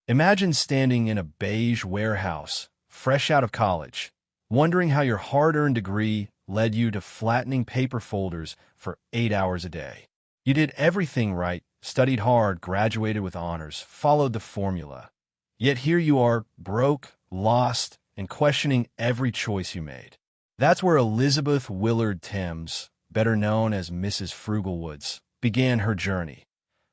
Imagine standing in a beige warehouse, fresh out of college, wondering how your hard-earned degree led you to flattening paper folders for 8 hours a day. You did everything right, studied hard, graduated with honors, followed the formula. Yet here you are, broke, lost, and questioning every choice you made. That's where Elizabeth Willard Thames, better known as Mrs. Frugalwoods, began her journey.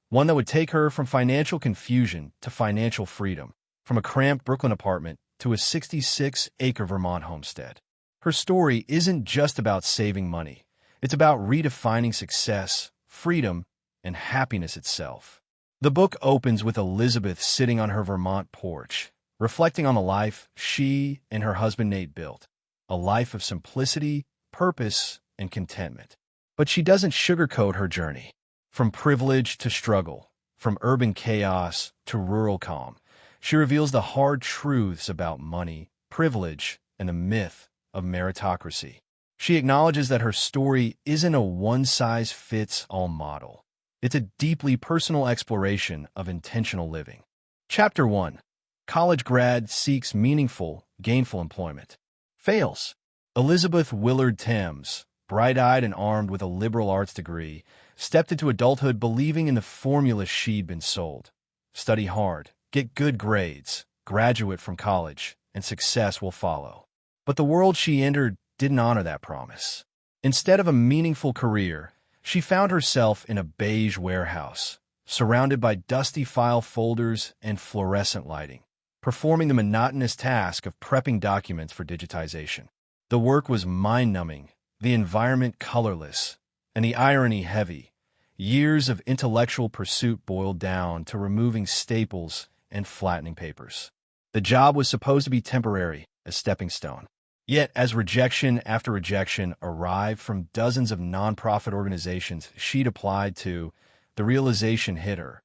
One that would take her from financial confusion to financial freedom, from a cramped Brooklyn apartment to a 66-acre Vermont homestead. Her story isn't just about saving money. It's about redefining success, freedom, and happiness itself. The book opens with Elizabeth sitting on her Vermont porch, reflecting on the life she and her husband Nate built, a life of simplicity, purpose, and contentment. But she doesn't sugarcoat her journey. From privilege to struggle, from urban chaos to rural calm, she reveals the hard truths about money, privilege, and the myth of meritocracy. She acknowledges that her story isn't a one-size-fits-all model. It's a deeply personal exploration of intentional living. Chapter 1. College grad seeks meaningful, gainful employment. Fails. Elizabeth Willard Thames, bright-eyed and armed with a liberal arts degree, stepped into adulthood believing in the formula she'd been sold. Study hard, get good grades, graduate from college, and success will follow. But the world she entered didn't honor that promise. Instead of a meaningful career, she found herself in a beige warehouse, surrounded by dusty file folders and fluorescent lighting, performing the monotonous task of prepping documents for digitization. The work was mind-numbing, the environment colorless, and the irony heavy. Years of intellectual pursuit boiled down to removing staples and flattening papers. The job was supposed to be temporary, a stepping stone. Yet, as rejection after rejection arrived from dozens of nonprofit organizations she'd applied to, the realization hit her.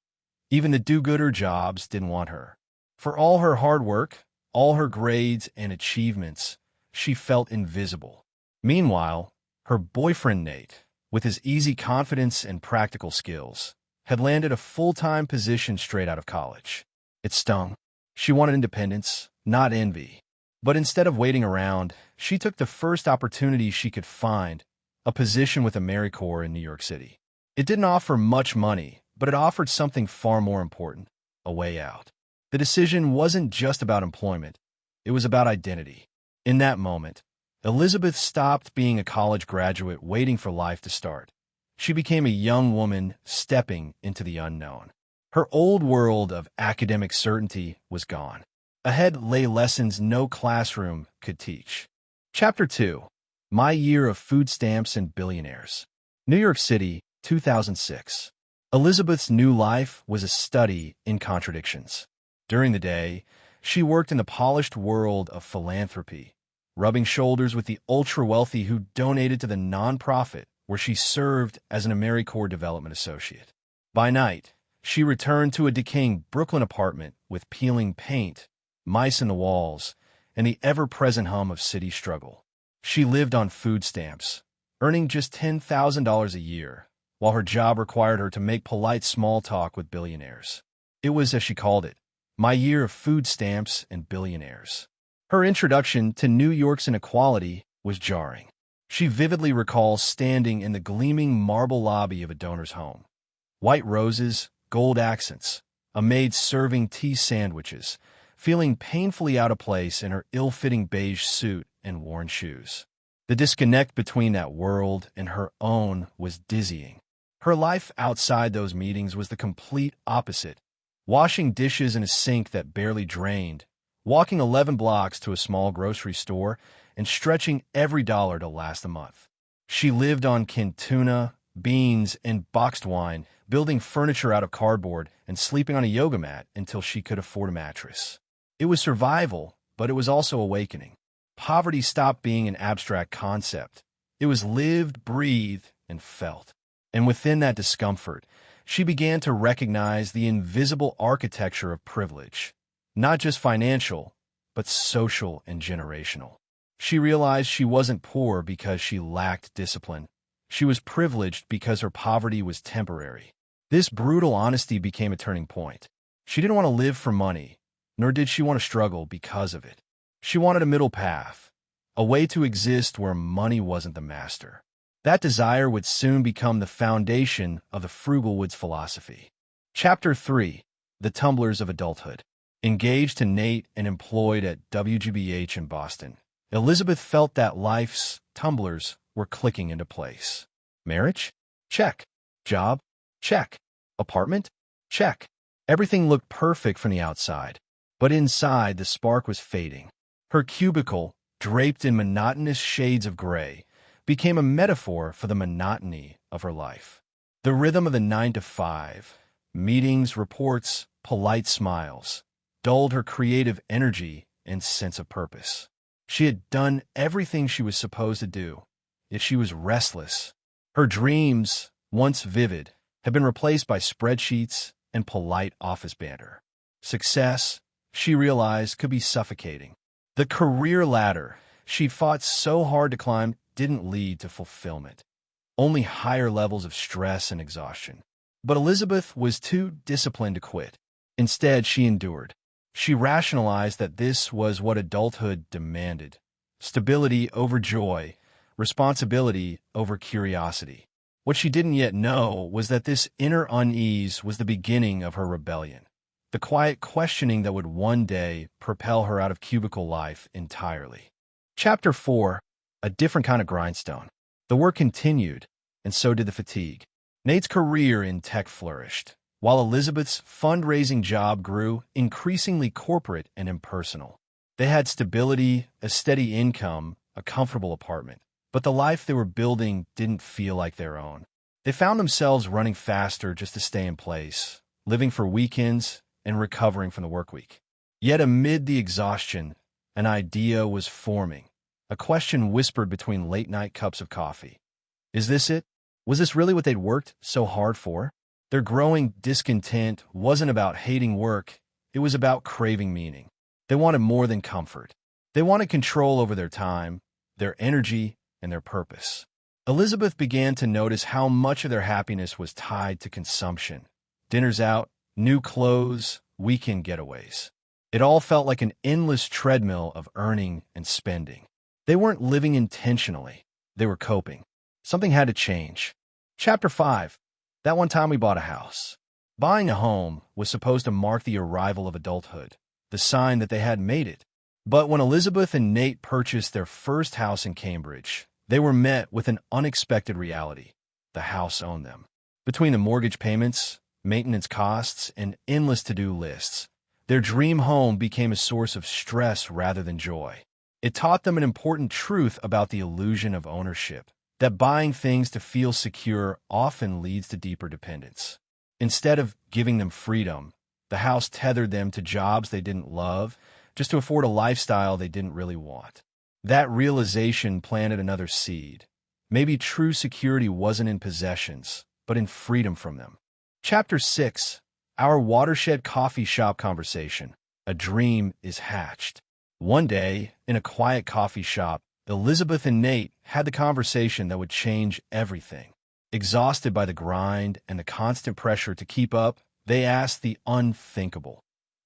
Even the do-gooder jobs didn't want her. For all her hard work, all her grades and achievements, she felt invisible. Meanwhile, her boyfriend Nate, with his easy confidence and practical skills, had landed a full-time position straight out of college. It stung. She wanted independence, not envy. But instead of waiting around, she took the first opportunity she could find, a position with AmeriCorps in New York City. It didn't offer much money, but it offered something far more important, a way out. The decision wasn't just about employment. It was about identity. In that moment, Elizabeth stopped being a college graduate waiting for life to start. She became a young woman stepping into the unknown. Her old world of academic certainty was gone. Ahead lay lessons no classroom could teach. Chapter 2. My Year of Food Stamps and Billionaires. New York City, 2006. Elizabeth's new life was a study in contradictions. During the day, she worked in the polished world of philanthropy, rubbing shoulders with the ultra-wealthy who donated to the nonprofit where she served as an AmeriCorps development associate. By night, she returned to a decaying Brooklyn apartment with peeling paint, mice in the walls, and the ever-present hum of city struggle. She lived on food stamps, earning just $10,000 a year, while her job required her to make polite small talk with billionaires. It was, as she called it, my year of food stamps and billionaires. Her introduction to New York's inequality was jarring. She vividly recalls standing in the gleaming marble lobby of a donor's home. White roses, gold accents, a maid serving tea sandwiches, feeling painfully out of place in her ill-fitting beige suit and worn shoes. The disconnect between that world and her own was dizzying. Her life outside those meetings was the complete opposite, washing dishes in a sink that barely drained, walking 11 blocks to a small grocery store, and stretching every dollar to last a month. She lived on canned tuna, beans, and boxed wine, building furniture out of cardboard and sleeping on a yoga mat until she could afford a mattress. It was survival, but it was also awakening. Poverty stopped being an abstract concept. It was lived, breathed, and felt. And within that discomfort, she began to recognize the invisible architecture of privilege, not just financial, but social and generational. She realized she wasn't poor because she lacked discipline. She was privileged because her poverty was temporary. This brutal honesty became a turning point. She didn't want to live for money. nor did she want to struggle because of it. She wanted a middle path, a way to exist where money wasn't the master. That desire would soon become the foundation of the Frugalwoods philosophy. Chapter 3. The Tumblers of Adulthood. Engaged to Nate and employed at WGBH in Boston, Elizabeth felt that life's tumblers were clicking into place. Marriage? Check. Job? Check. Apartment? Check. Everything looked perfect from the outside, but inside the spark was fading. Her cubicle, draped in monotonous shades of gray, became a metaphor for the monotony of her life. The rhythm of the 9 to 5, meetings, reports, polite smiles, dulled her creative energy and sense of purpose. She had done everything she was supposed to do, yet she was restless. Her dreams, once vivid, had been replaced by spreadsheets and polite office banter. Success, she realized, could be suffocating. The career ladder she fought so hard to climb didn't lead to fulfillment, only higher levels of stress and exhaustion. But Elizabeth was too disciplined to quit. Instead, she endured. She rationalized that this was what adulthood demanded: stability over joy, responsibility over curiosity. What she didn't yet know was that this inner unease was the beginning of her rebellion, the quiet questioning that would one day propel her out of cubicle life entirely. Chapter 4. A different kind of grindstone. The work continued, and so did the fatigue. Nate's career in tech flourished, while Elizabeth's fundraising job grew increasingly corporate and impersonal. They had stability, a steady income, a comfortable apartment, but the life they were building didn't feel like their own. They found themselves running faster just to stay in place, living for weekends and recovering from the work week. Yet amid the exhaustion, an idea was forming, a question whispered between late-night cups of coffee. Is this it? Was this really what they'd worked so hard for? Their growing discontent wasn't about hating work, it was about craving meaning. They wanted more than comfort. They wanted control over their time, their energy, and their purpose. Elizabeth began to notice how much of their happiness was tied to consumption. Dinners out, new clothes, weekend getaways. It all felt like an endless treadmill of earning and spending. They weren't living intentionally. They were coping. Something had to change. Chapter 5. That one time we bought a house. Buying a home was supposed to mark the arrival of adulthood, the sign that they had made it. But when Elizabeth and Nate purchased their first house in Cambridge, they were met with an unexpected reality. The house owned them. Between the mortgage payments, maintenance costs, and endless to-do lists, their dream home became a source of stress rather than joy. It taught them an important truth about the illusion of ownership, that buying things to feel secure often leads to deeper dependence. Instead of giving them freedom, the house tethered them to jobs they didn't love, just to afford a lifestyle they didn't really want. That realization planted another seed. Maybe true security wasn't in possessions, but in freedom from them. Chapter 6. Our Watershed Coffee Shop Conversation. A dream is hatched. One day, in a quiet coffee shop, Elizabeth and Nate had the conversation that would change everything. Exhausted by the grind and the constant pressure to keep up, they asked the unthinkable.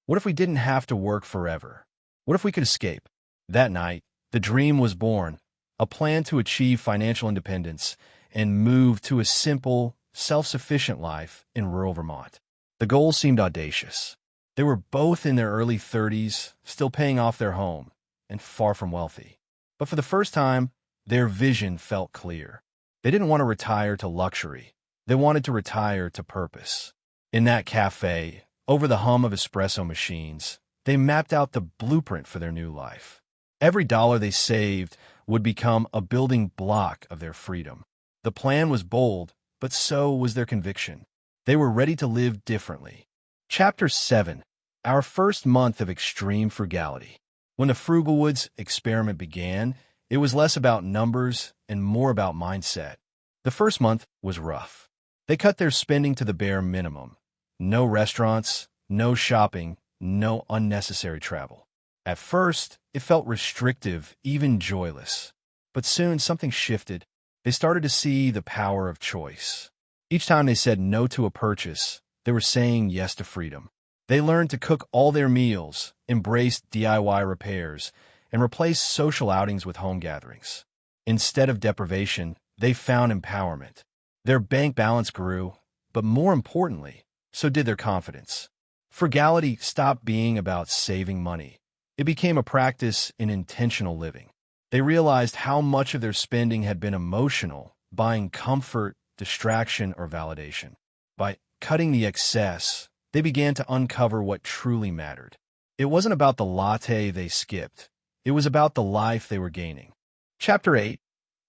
What if we didn't have to work forever? What if we could escape? That night, the dream was born, a plan to achieve financial independence and move to a simple, self-sufficient life in rural Vermont. The goal seemed audacious. They were both in their early 30s, still paying off their home, and far from wealthy. But for the first time, their vision felt clear. They didn't want to retire to luxury. They wanted to retire to purpose. In that cafe, over the hum of espresso machines, they mapped out the blueprint for their new life. Every dollar they saved would become a building block of their freedom. The plan was bold, but so was their conviction. They were ready to live differently. Chapter 7. Our first month of extreme frugality. When the Frugalwoods experiment began, it was less about numbers and more about mindset. The first month was rough. They cut their spending to the bare minimum. No restaurants, no shopping, no unnecessary travel. At first, it felt restrictive, even joyless. But soon something shifted. They started to see the power of choice. Each time they said no to a purchase, they were saying yes to freedom. They learned to cook all their meals, embraced DIY repairs, and replaced social outings with home gatherings. Instead of deprivation, they found empowerment. Their bank balance grew, but more importantly, so did their confidence. Frugality stopped being about saving money. It became a practice in intentional living. They realized how much of their spending had been emotional, buying comfort, distraction, or validation. By cutting the excess, they began to uncover what truly mattered. It wasn't about the latte they skipped. It was about the life they were gaining. Chapter 8.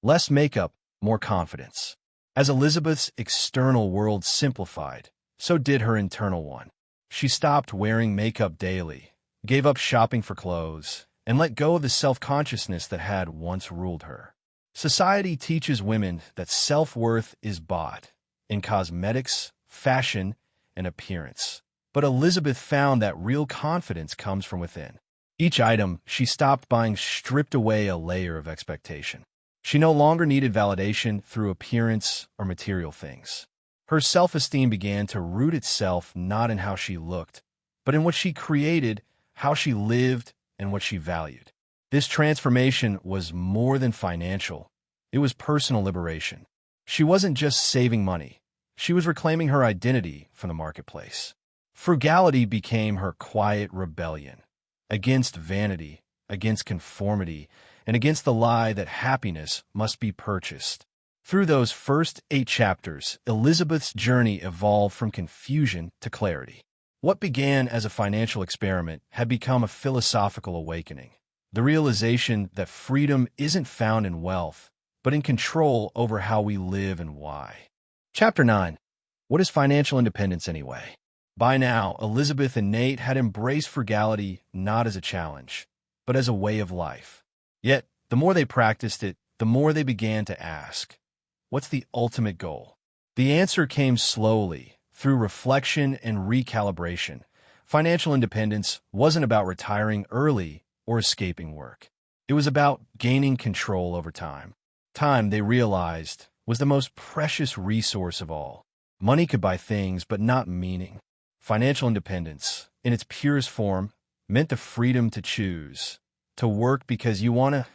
Less makeup, more confidence. As Elizabeth's external world simplified, so did her internal one. She stopped wearing makeup daily, gave up shopping for clothes, and let go of the self-consciousness that had once ruled her. Society teaches women that self-worth is bought in cosmetics, fashion, and appearance. But Elizabeth found that real confidence comes from within. Each item she stopped buying stripped away a layer of expectation. She no longer needed validation through appearance or material things. Her self-esteem began to root itself not in how she looked, but in what she created, how she lived, and what she valued. This transformation was more than financial. It was personal liberation. She wasn't just saving money. She was reclaiming her identity from the marketplace. Frugality became her quiet rebellion against vanity, against conformity, and against the lie that happiness must be purchased. Through those first 8 chapters, Elizabeth's journey evolved from confusion to clarity. What began as a financial experiment had become a philosophical awakening. The realization that freedom isn't found in wealth, but in control over how we live and why. Chapter 9. What is financial independence anyway? By now, Elizabeth and Nate had embraced frugality not as a challenge, but as a way of life. Yet, the more they practiced it, the more they began to ask, what's the ultimate goal? The answer came slowly, through reflection and recalibration. Financial independence wasn't about retiring early or escaping work. It was about gaining control over time. Time, they realized, was the most precious resource of all. Money could buy things, but not meaning. Financial independence, in its purest form, meant the freedom to choose, to work because you want to,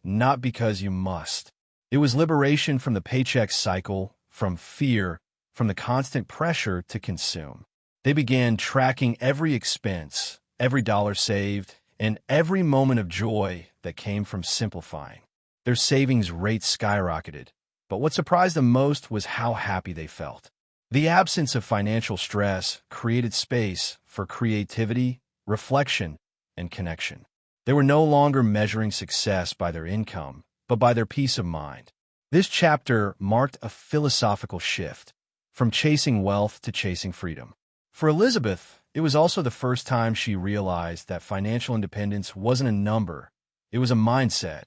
not because you must. It was liberation from the paycheck cycle, from fear, from the constant pressure to consume. They began tracking every expense, every dollar saved, and every moment of joy that came from simplifying. Their savings rates skyrocketed, but what surprised them most was how happy they felt. The absence of financial stress created space for creativity, reflection, and connection. They were no longer measuring success by their income, but by their peace of mind. This chapter marked a philosophical shift, from chasing wealth to chasing freedom. For Elizabeth, it was also the first time she realized that financial independence wasn't a number, it was a mindset.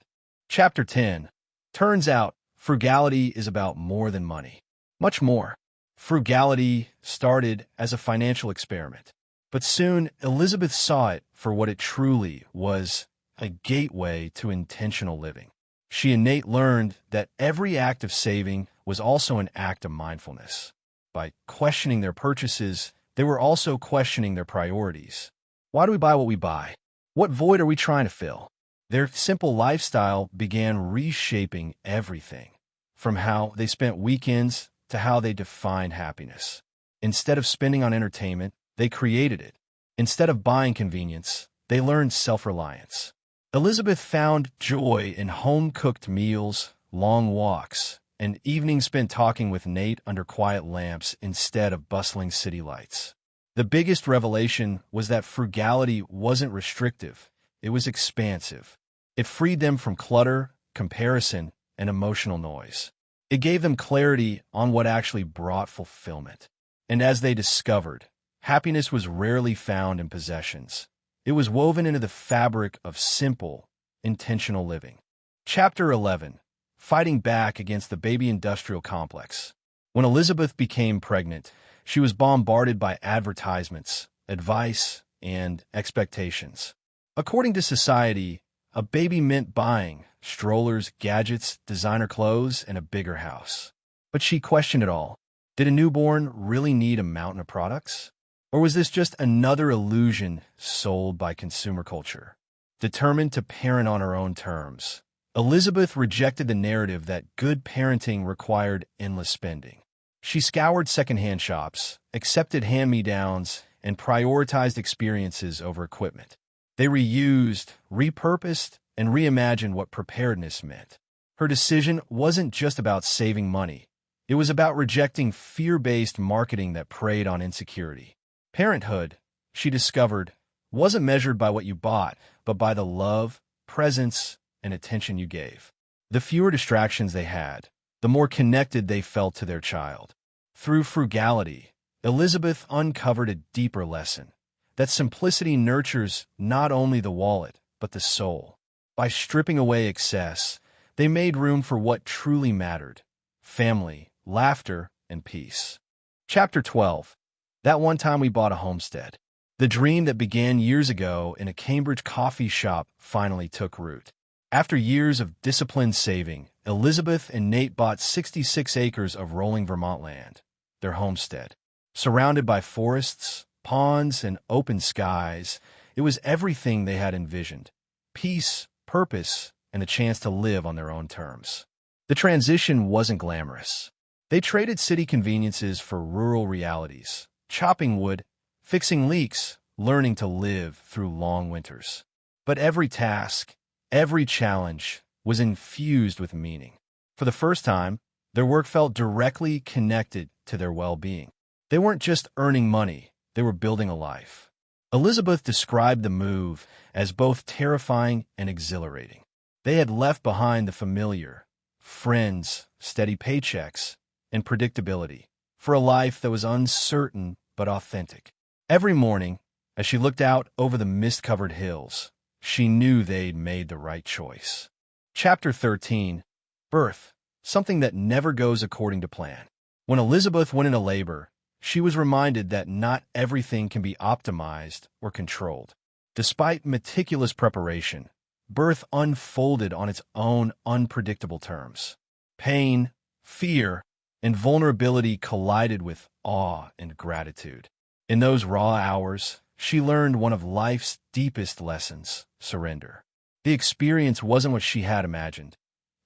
Chapter 10. Turns out, frugality is about more than money. Much more. Frugality started as a financial experiment, but soon Elizabeth saw it for what it truly was, a gateway to intentional living. She and Nate learned that every act of saving was also an act of mindfulness. By questioning their purchases, they were also questioning their priorities. Why do we buy what we buy? What void are we trying to fill? Their simple lifestyle began reshaping everything, from how they spent weekends to how they defined happiness. Instead of spending on entertainment, they created it. Instead of buying convenience, they learned self-reliance. Elizabeth found joy in home-cooked meals, long walks, and evenings spent talking with Nate under quiet lamps instead of bustling city lights. The biggest revelation was that frugality wasn't restrictive, it was expansive. It freed them from clutter, comparison, and emotional noise. It gave them clarity on what actually brought fulfillment. And as they discovered, happiness was rarely found in possessions. It was woven into the fabric of simple, intentional living. Chapter 11. Fighting back against the baby industrial complex. When Elizabeth became pregnant, she was bombarded by advertisements, advice, and expectations. According to society, a baby meant buying strollers, gadgets, designer clothes, and a bigger house. But she questioned it all. Did a newborn really need a mountain of products? Or was this just another illusion sold by consumer culture? Determined to parent on her own terms, Elizabeth rejected the narrative that good parenting required endless spending. She scoured secondhand shops, accepted hand-me-downs, and prioritized experiences over equipment. They reused, repurposed, and reimagined what preparedness meant. Her decision wasn't just about saving money. It was about rejecting fear-based marketing that preyed on insecurity. Parenthood, she discovered, wasn't measured by what you bought, but by the love, presence, and attention you gave. The fewer distractions they had, the more connected they felt to their child. Through frugality, Elizabeth uncovered a deeper lesson, that simplicity nurtures not only the wallet, but the soul. By stripping away excess, they made room for what truly mattered: family, laughter, and peace. Chapter 12. That one time we bought a homestead. The dream that began years ago in a Cambridge coffee shop finally took root. After years of disciplined saving, Elizabeth and Nate bought 66 acres of rolling Vermont land, their homestead. Surrounded by forests, ponds, and open skies, it was everything they had envisioned: peace, purpose, and a chance to live on their own terms. The transition wasn't glamorous. They traded city conveniences for rural realities: chopping wood, fixing leaks, learning to live through long winters. But every task, every challenge, was infused with meaning. For the first time, their work felt directly connected to their well-being. They weren't just earning money, they were building a life. Elizabeth described the move as both terrifying and exhilarating. They had left behind the familiar: friends, steady paychecks, and predictability, for a life that was uncertain but authentic. Every morning, as she looked out over the mist-covered hills, she knew they'd made the right choice. Chapter 13. Birth, something that never goes according to plan. When Elizabeth went into labor, she was reminded that not everything can be optimized or controlled. Despite meticulous preparation, birth unfolded on its own unpredictable terms. Pain, fear, and vulnerability collided with awe and gratitude. In those raw hours, she learned one of life's deepest lessons: surrender. The experience wasn't what she had imagined.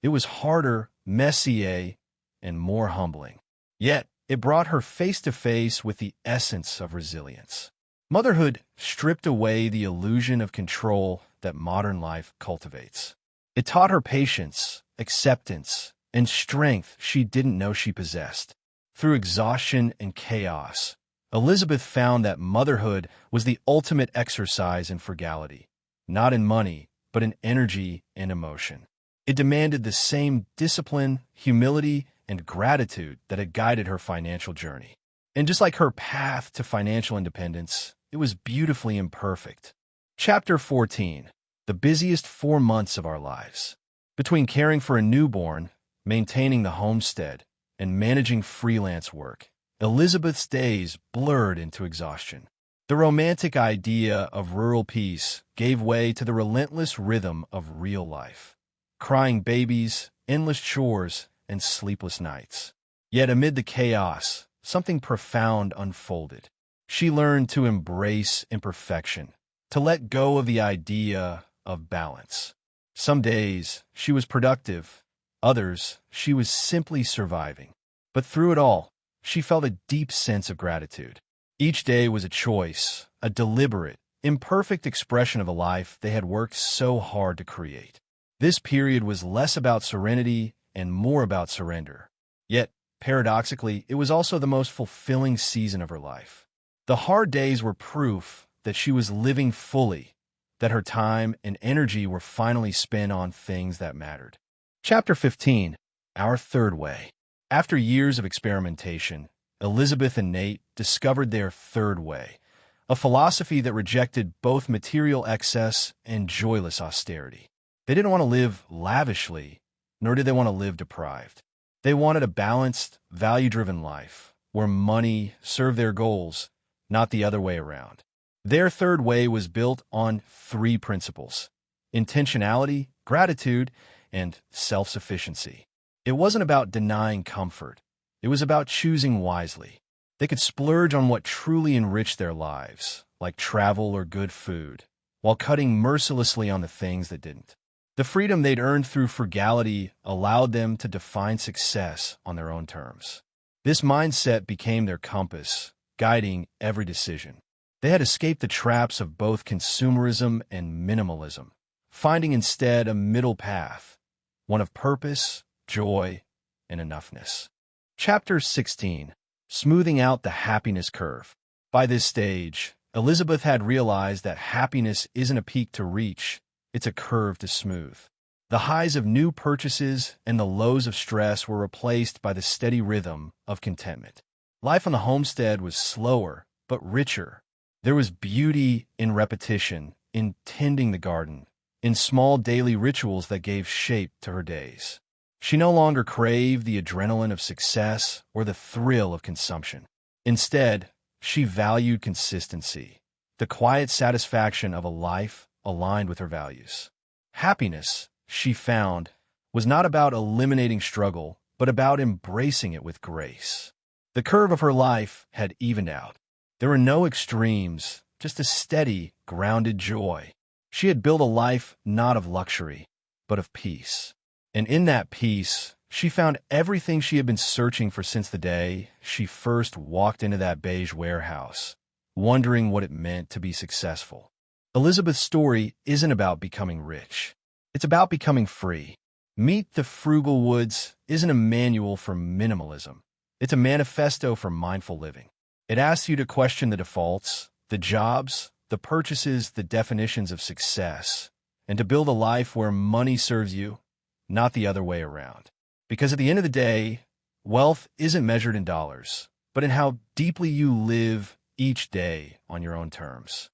It was harder, messier, and more humbling. Yet, it brought her face-to-face with the essence of resilience. Motherhood stripped away the illusion of control that modern life cultivates. It taught her patience, acceptance, and strength she didn't know she possessed. Through exhaustion and chaos, Elizabeth found that motherhood was the ultimate exercise in frugality, not in money, but in energy and emotion. It demanded the same discipline, humility, and gratitude that had guided her financial journey. And just like her path to financial independence, it was beautifully imperfect. Chapter 14. The busiest 4 months of our lives. Between caring for a newborn, maintaining the homestead, and managing freelance work, Elizabeth's days blurred into exhaustion. The romantic idea of rural peace gave way to the relentless rhythm of real life: crying babies, endless chores, and sleepless nights. Yet amid the chaos, something profound unfolded. She learned to embrace imperfection, to let go of the idea of balance. Some days, she was productive. Others, she was simply surviving. But through it all, she felt a deep sense of gratitude. Each day was a choice, a deliberate, imperfect expression of a life they had worked so hard to create. This period was less about serenity and more about surrender. Yet, paradoxically, it was also the most fulfilling season of her life. The hard days were proof that she was living fully, that her time and energy were finally spent on things that mattered. Chapter 15. Our Third Way. After years of experimentation, Elizabeth and Nate discovered their third way, a philosophy that rejected both material excess and joyless austerity. They didn't want to live lavishly, nor did they want to live deprived. They wanted a balanced, value-driven life, where money served their goals, not the other way around. Their third way was built on 3 principles: intentionality, gratitude, and self-sufficiency. It wasn't about denying comfort. It was about choosing wisely. They could splurge on what truly enriched their lives, like travel or good food, while cutting mercilessly on the things that didn't. The freedom they'd earned through frugality allowed them to define success on their own terms. This mindset became their compass, guiding every decision. They had escaped the traps of both consumerism and minimalism, finding instead a middle path, one of purpose, joy, and enoughness. Chapter 16. Smoothing out the happiness curve. By this stage, Elizabeth had realized that happiness isn't a peak to reach, it's a curve to smooth. The highs of new purchases and the lows of stress were replaced by the steady rhythm of contentment. Life on the homestead was slower, but richer. There was beauty in repetition, in tending the garden, in small daily rituals that gave shape to her days. She no longer craved the adrenaline of success or the thrill of consumption. Instead, she valued consistency, the quiet satisfaction of a life aligned with her values. Happiness, she found, was not about eliminating struggle, but about embracing it with grace. The curve of her life had evened out. There were no extremes, just a steady, grounded joy. She had built a life not of luxury, but of peace. And in that peace, she found everything she had been searching for since the day she first walked into that beige warehouse, wondering what it meant to be successful. Elizabeth's story isn't about becoming rich. It's about becoming free. Meet the Frugal Woods isn't a manual for minimalism. It's a manifesto for mindful living. It asks you to question the defaults, the jobs, the purchases, the definitions of success, and to build a life where money serves you, not the other way around. Because at the end of the day, wealth isn't measured in dollars, but in how deeply you live each day on your own terms.